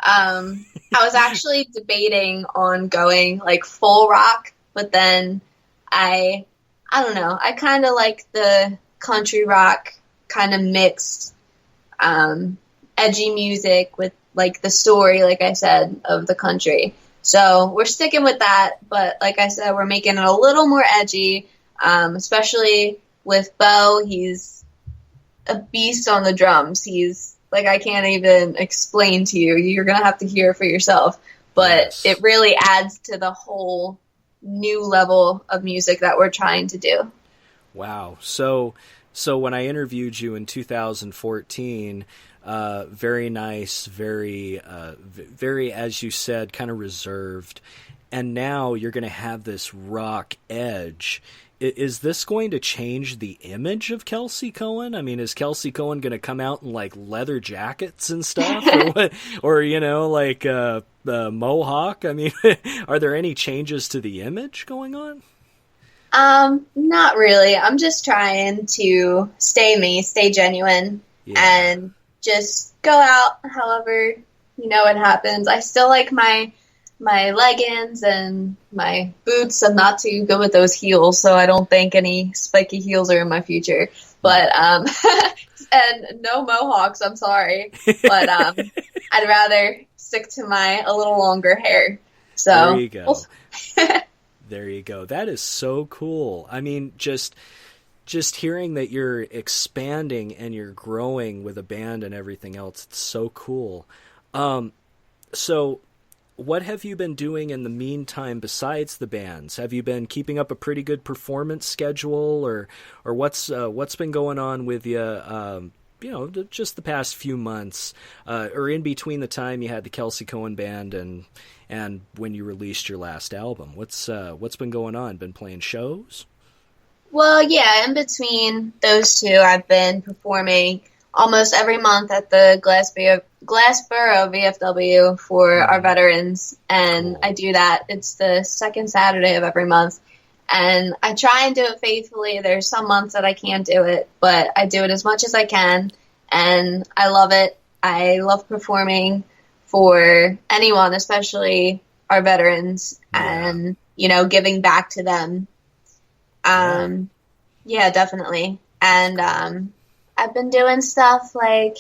I was actually debating on going like full rock, but then I I don't know. I kind of like the country rock kind of mixed edgy music with like the story, like I said, of the country. So we're sticking with that, but like I said, we're making it a little more edgy, especially with Bo. He's a beast on the drums. He's like, I can't even explain to you. You're going to have to hear it for yourself. But Yes. it really adds to the whole new level of music that we're trying to do. Wow. So when I interviewed you in 2014, very nice, very, as you said, kind of reserved. And now you're going to have this rock edge. Is this going to change the image of Kelsey Coan? I mean, is Kelsey Coan going to come out in like leather jackets and stuff, or what? Or like mohawk? I mean, are there any changes to the image going on? Not really. I'm just trying to stay me, stay genuine, Yeah, and just go out however, it happens. I still like my leggings and my boots. I'm not too good with those heels, so I don't think any spiky heels are in my future. But and no mohawks, I'm sorry. But I'd rather stick to my a little longer hair. there So you go. There you go. That is so cool. I mean, just hearing that you're expanding and you're growing with a band and everything else, it's so cool. So what have you been doing in the meantime besides the bands? Have you been keeping up a pretty good performance schedule, or what's been going on with you? Just the past few months, or in between the time you had the Kelsey Coan band and when you released your last album. What's been going on? Been playing shows? well, yeah, in between those two, I've been performing almost every month at the Glassboro VFW for our veterans, and I Cool. do that. It's the second Saturday of every month, and I try and do it faithfully. There's some months that I can't do it, but I do it as much as I can, and I love it. I love performing for anyone, especially our veterans, Yeah. and giving back to them. Yeah. um, yeah, definitely. That's And cool. I've been doing stuff like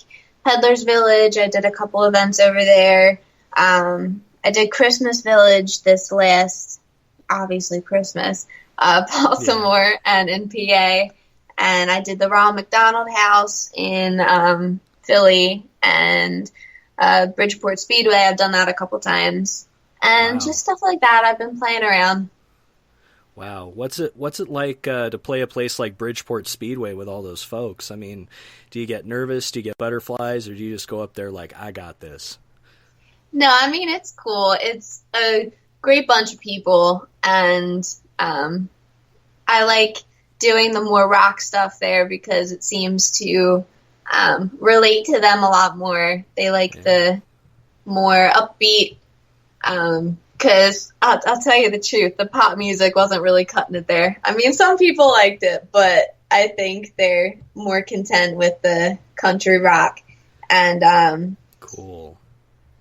Peddler's Village. I did a couple events over there. I did Christmas Village this last, obviously Christmas, Yeah. Baltimore and in PA. And I did the Ronald McDonald House in Philly and Bridgeport Speedway. I've done that a couple times. And just Wow. stuff like that. I've been playing around. Wow. What's it like to play a place like Bridgeport Speedway with all those folks? I mean, do you get nervous? Do you get butterflies, or do you just go up there like, I got this? No, I mean, it's cool. It's a great bunch of people, and I like doing the more rock stuff there because it seems to relate to them a lot more. They like Yeah. the more upbeat, because I'll tell you the truth, the pop music wasn't really cutting it there. I mean, some people liked it, but I think they're more content with the country rock. And Cool.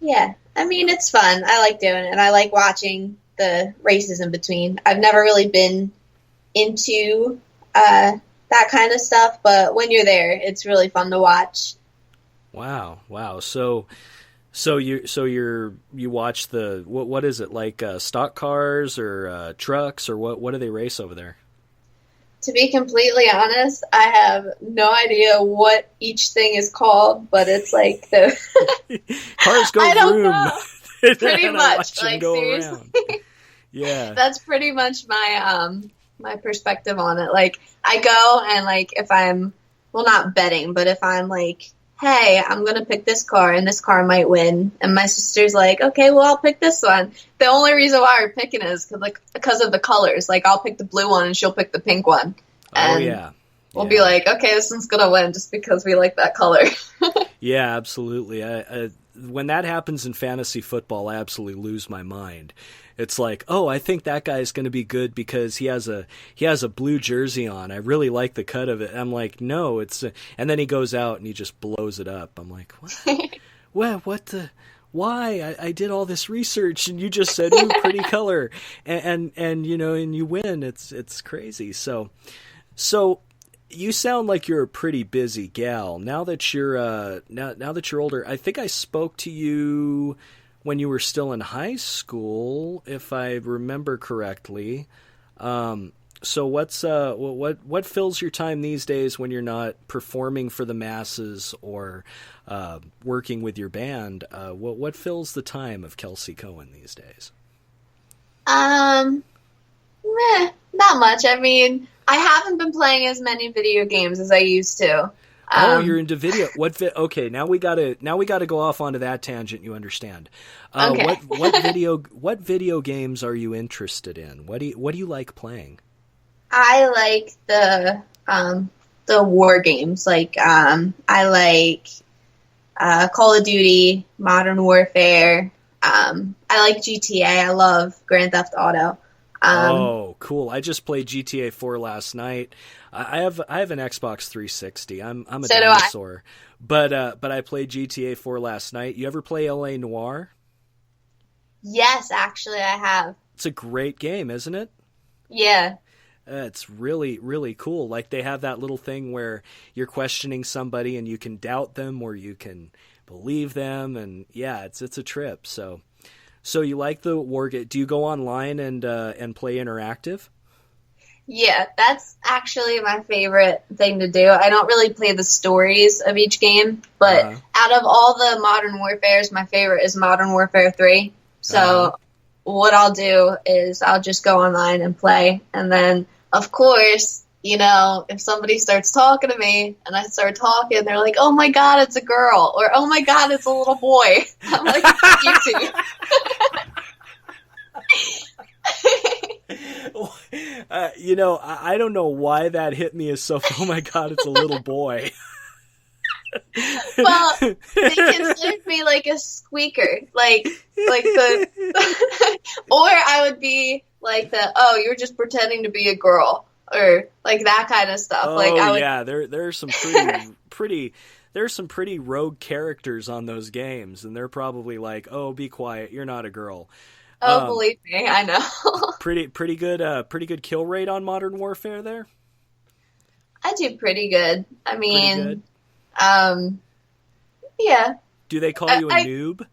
yeah, I mean, it's fun. I like doing it. I like watching the races in between. I've never really been into that kind of stuff, but when you're there, it's really fun to watch. Wow. Wow. So you watch the what is it like stock cars or trucks or what do they race over there? To be completely honest, I have no idea what each thing is called, but it's like the Cars go I don't vroom, know. Pretty and I watch much, them like go seriously. around. Yeah. That's pretty much my perspective on it. Like I go and like if I'm well not betting, but if I'm like, hey, I'm gonna pick this car and this car might win, and my sister's like, okay, well I'll pick this one. The only reason why we're picking it is because of the colors. Like I'll pick the blue one and she'll pick the pink one, Oh and yeah. we'll be Yeah. like, okay, this one's gonna win just because we like that color. Yeah, absolutely. When that happens in fantasy football, I absolutely lose my mind. It's like, oh, I think that guy's going to be good because he has a blue jersey on. I really like the cut of it. I'm like, no, and then he goes out and he just blows it up. I'm like, what? What the why? I did all this research and you just said, ooh, pretty color. And you know, and you win. It's crazy. So you sound like you're a pretty busy gal. Now that you're now that you're older, I think I spoke to you when you were still in high school, if I remember correctly. So what fills your time these days when you're not performing for the masses or working with your band? What fills the time of Kelsey Coan these days? Not much. I mean, I haven't been playing as many video games as I used to. You're into video. Okay, now we gotta go off onto that tangent. You understand? Okay. What video games are you interested in? What do you like playing? I like the war games. Like I like Call of Duty, Modern Warfare. I like GTA. I love Grand Theft Auto. Oh, cool! I just played GTA 4 last night. I have an Xbox 360. I'm a dinosaur, but I played GTA 4 last night. You ever play LA Noire? Yes, actually, I have. It's a great game, isn't it? Yeah. It's really, really cool. Like, they have that little thing where you're questioning somebody and you can doubt them or you can believe them, and yeah, it's a trip. So you like the war game? Do you go online and play interactive? Yeah, that's actually my favorite thing to do. I don't really play the stories of each game, but out of all the Modern Warfares, my favorite is Modern Warfare 3. So what I'll do is I'll just go online and play, and then, of course, you know, if somebody starts talking to me and I start talking, they're like, oh my god, it's a girl, or oh my god, it's a little boy. I'm like, you too. You know, I don't know why that hit me as so, oh my god, it's a little boy. Well, they considered me like a squeaker, like the, or I would be like oh, you're just pretending to be a girl, or like that kind of stuff. Oh, like I would... yeah, there are some pretty there's some pretty rogue characters on those games, and they're probably like, oh, be quiet, you're not a girl. Oh, believe me, I know. pretty good kill rate on Modern Warfare there. I do pretty good. I mean, pretty good. Yeah. Do they call you a noob?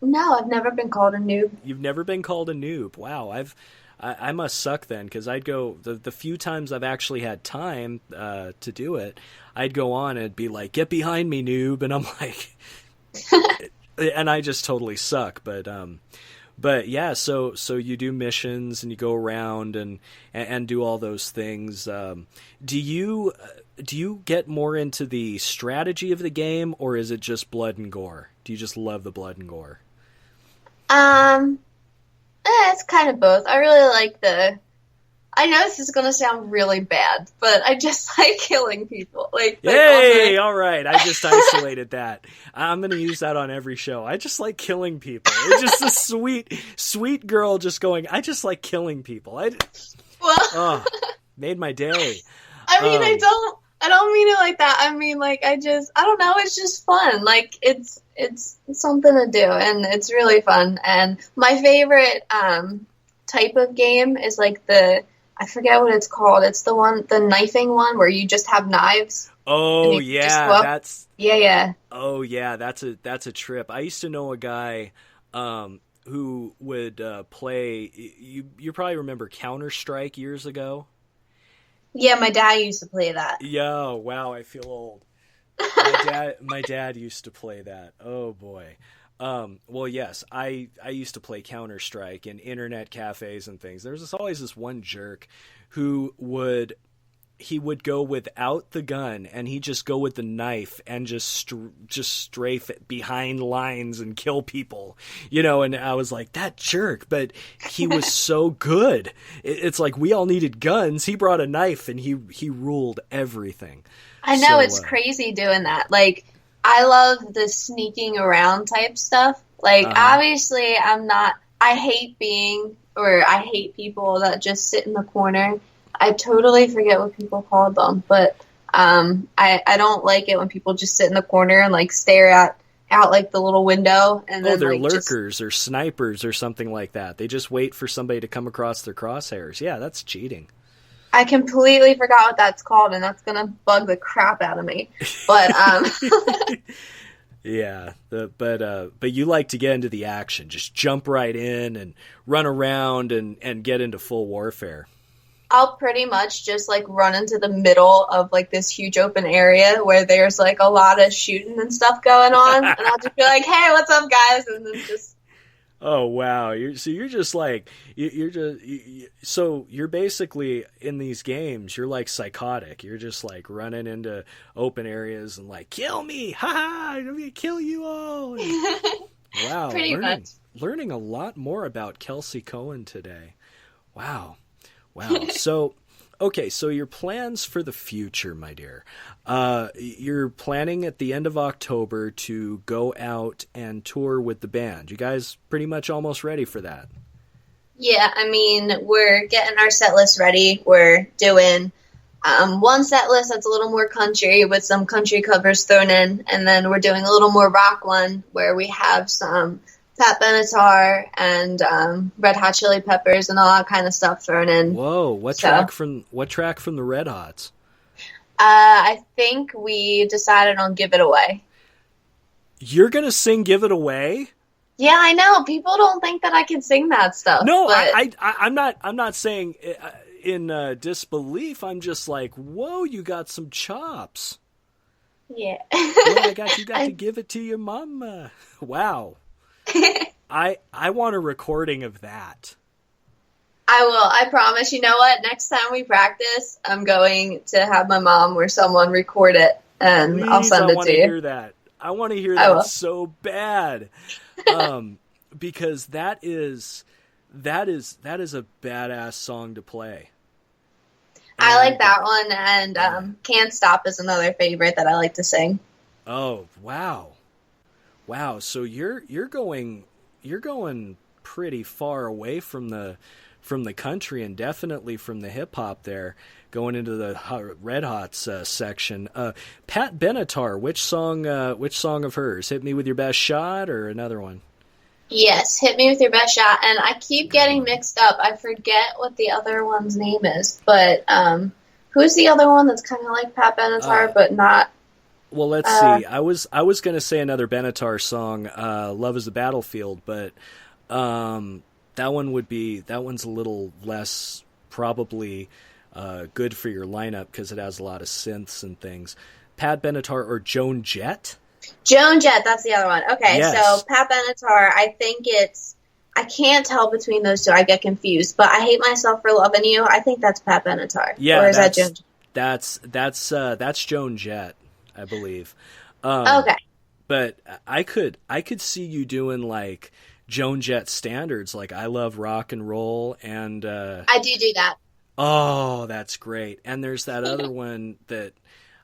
No, I've never been called a noob. You've never been called a noob. Wow, I must suck then, because I'd go the few times I've actually had time to do it, I'd go on and it'd be like, get behind me, noob, and I'm like, and I just totally suck. But yeah, so you do missions and you go around and do all those things. Do you get more into the strategy of the game, or is it just blood and gore? Do you just love the blood and gore? It's kind of both. I really like I know this is gonna sound really bad, but I just like killing people. Hey, all right. I just isolated that. I'm gonna use that on every show. I just like killing people. It's just a sweet girl just going, I just like killing people. Made my day. I mean, I don't mean it like that. I mean, like, I don't know. It's just fun. Like, it's something to do, and it's really fun. And my favorite type of game is like I forget what it's called. It's the knifing one where you just have knives. Oh yeah, yeah. Oh yeah, that's a trip. I used to know a guy who would play. You probably remember Counter-Strike years ago. Yeah, my dad used to play that. Yo, wow, I feel old. My dad used to play that. Oh boy. Well, yes, I used to play Counter-Strike in internet cafes and things. There was always this one jerk who would go without the gun, and he'd just go with the knife and just strafe it behind lines and kill people, you know. And I was like, that jerk, but he was so good. It's like we all needed guns. He brought a knife and he ruled everything. I know, it's crazy doing that. Like, I love the sneaking around type stuff. Like, obviously, I hate people that just sit in the corner. I totally forget what people call them, but I don't like it when people just sit in the corner and, like, stare at out like the little window, and Oh, then they're like lurkers or snipers or something like that. They just wait for somebody to come across their crosshairs. Yeah, that's cheating. I completely forgot what that's called, and that's gonna bug the crap out of me. But Yeah, but you like to get into the action, just jump right in and run around and get into full warfare. I'll pretty much just like run into the middle of like this huge open area where there's like a lot of shooting and stuff going on, and I'll just be like, "Hey, what's up, guys?" And then just Oh wow! You're just like so you're basically in these games. You're like psychotic. You're just like running into open areas and like kill me, ha ha! I'm gonna kill you all. Wow, pretty much. Learning a lot more about Kelsey Coan today. Wow. So, okay, so your plans for the future, my dear. You're planning at the end of October to go out and tour with the band. You guys pretty much almost ready for that? Yeah, I mean, we're getting our set list ready. We're doing one set list that's a little more country with some country covers thrown in, and then we're doing a little more rock one where we have some Pat Benatar and Red Hot Chili Peppers and all that kind of stuff thrown in. Whoa! What track from the Red Hots? I think we decided on "Give It Away." You're gonna sing "Give It Away"? Yeah, I know. People don't think that I can sing that stuff. No, but I'm not saying in disbelief. I'm just like, whoa! You got some chops. Yeah. Oh my God! You got to give it to your mama. Wow. I want a recording of that. I will. I promise. You know what? Next time we practice, I'm going to have my mom or someone record it, and Please, I'll send it to you. I want to hear that. I want to hear that so bad, because that is a badass song to play. I like that one, and "Can't Stop" is another favorite that I like to sing. Oh wow. So you're going pretty far away from the country and definitely from the hip hop there, going into the Red Hots section. Pat Benatar, which song of hers? "Hit Me With Your Best Shot" or another one? Yes, "Hit Me With Your Best Shot," and I keep getting mixed up. I forget what the other one's name is, but who's the other one that's kind of like Pat Benatar but not? Well, let's see. I was going to say another Benatar song, "Love Is a Battlefield," but that one's a little less probably good for your lineup because it has a lot of synths and things. Pat Benatar or Joan Jett? Joan Jett, that's the other one. Okay, yes. So Pat Benatar, I think I can't tell between those two. I get confused, but "I Hate Myself for Loving You," I think that's Pat Benatar. Yeah, or is that Joan? That's Joan Jett, I believe. Okay. But I could see you doing like Joan Jett standards, like "I Love Rock and Roll" and I do that. Oh, that's great. And there's that other one that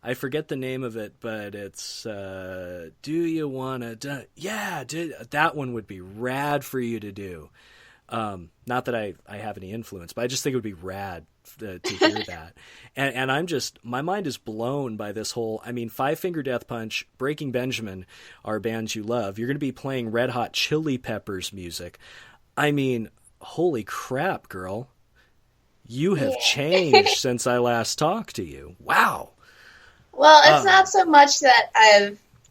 I forget the name of it, but it's "Do You Wanna Do?" Yeah, that one would be rad for you to do. Not that I have any influence, but I just think it would be rad to hear that. And I'm just, my mind is blown by this whole, I mean, Five Finger Death Punch, Breaking Benjamin are bands you love. You're going to be playing Red Hot Chili Peppers music. I mean, holy crap, girl. You have changed since I last talked to you. Wow. Well, it's not so much that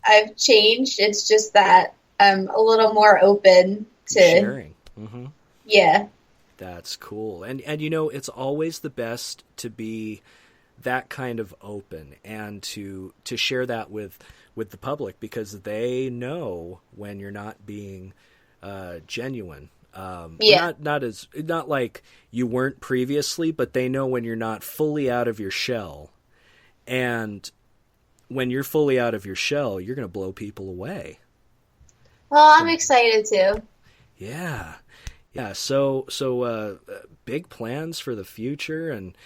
I've changed. It's just that I'm a little more open to sharing. Mm-hmm. Yeah. That's cool. And you know, it's always the best to be that kind of open and to share that with the public because they know when you're not being genuine. Not like you weren't previously, but they know when you're not fully out of your shell. And when you're fully out of your shell, you're going to blow people away. Well, I'm excited too. Yeah. So big plans for the future and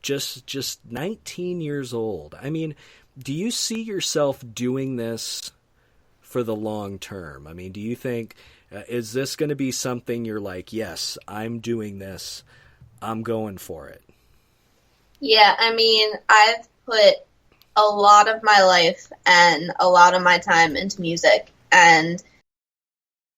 just 19 years old. I mean, do you see yourself doing this for the long term? I mean, do you think, is this going to be something you're like, yes, I'm doing this, I'm going for it? Yeah, I mean, I've put a lot of my life and a lot of my time into music, and